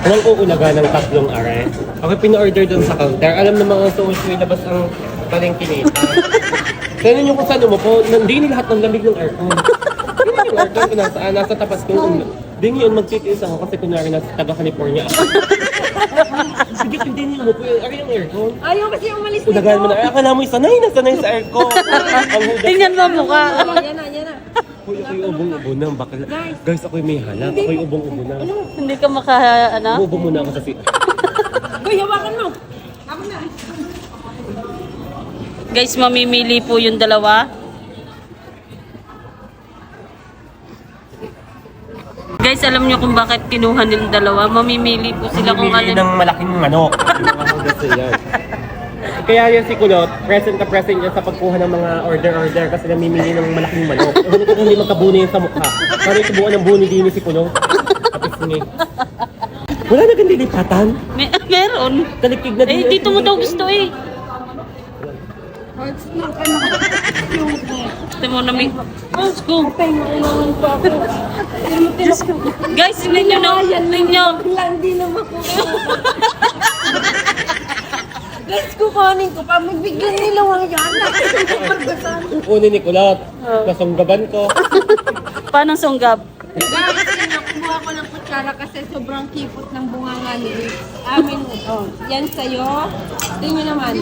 Walang uulaga ng tatlong are. Ako pina-order doon sa counter. Alam ng mga social labas ang palengke nito. Tignan nyo kung saan umupo. Hindi lahat ng lamig ng aircon. Hindi yung aircon ko nasa tapat ko. Hindi yun magtitiis ako kasi kunwari nasa taga-California ako. Hindi niyo umupo. Ari yung aircon. Ayaw kasi umalis dito. Ulagaan mo na. Ay, akala mo sanay na sanay sa aircon. Tingnan mo mukha. Yan na, yan na. Uy, ako'y ubong-ubo na. Bakla. Guys, ako'y may halap. Ako'y ubong-ubo na. Hindi ka ano? Ubo muna ako sa si... Uy, hawakan mo. Ako na. Guys, mamimili po yung dalawa. Guys, alam nyo kung bakit kinuha nilang dalawa? Mamimili po sila kung Mamimili alin. ng malaking manok. Kaya yan si Kulot, present yan sa pagkuha ng mga order-order kasi namimili ng malaking manok. Ano kung hindi magkabuni yan sa mukha? Para isubuan ng buni din si Kulot. Tapos nga. Wala na gandi lipatan. Meron. Talikig na din. Dito mo daw gusto eh. Ito mo na may... Let's go. Guys, tingnan nyo na. Tingnan nyo. Hindi na makuha. Guys, kukunin ko pa. Magbigyan nila wang yan. Kukunin ni Kulot. Nasunggaban ko. Paano sunggab? Guys, kumuha ko ng kutsara kasi sobrang kipot ng bunganga ni amin. Oh, yan sa'yo. Tingnan naman.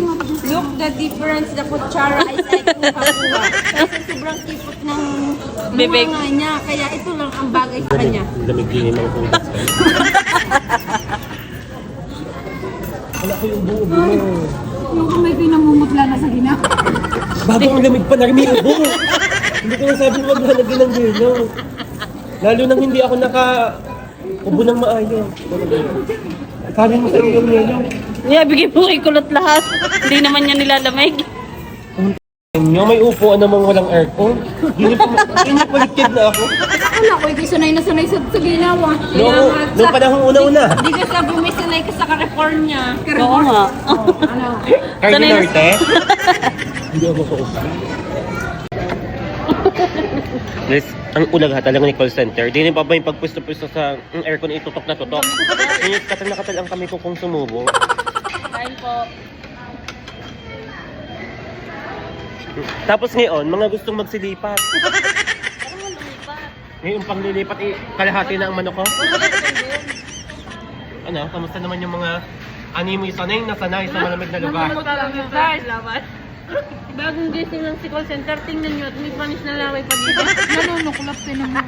Look the difference. The kutsara is like kuha-kuha. Kasi sobrang kipot ng Bibig. bunganga niya. Kaya ito lang ang bagay sa kanya. Lamig din ng hudas. Wala ko yung buo mo. Yung kamay ko namumutla na sa gina. Bago ang lamig pa, nagmi ubo. Hindi ko nasabing wag lalagyan ng gelo. Lalo nang hindi ako ubo ng maayos. Sabi mo sa iyo yung Yeah, bigay mo kay Kulot lahat. Hindi naman niya nilalamig. Nyo, may upuan namang walang aircon. Pinipaligtid na ako. Ako ko, hindi sanay na sanay sa ginawa. Noong panahong una-una. Hindi ka sabi may sanay ka sa California. Oo nga. Ano? Cardi Sanay- Norte. Hindi ako makaupa. Guys, ang ulag ha talaga ni call center. Di rin pa ba yung pagpwesto-pwesto sa aircon itutok na tutok. Ngayon, katal na katal ang kami ko kung sumubo. Kain po. Tapos ngayon, mga gustong magsilipat. Ngayon pang lilipat, kalahati na ang manok ko. Ano, kamusta naman yung mga animoy sanay na sanay sa malamig na lugar? Bagong gising ng si call center, tingnan nyo at may panis na laway pa dito. Nanunuklap din naman.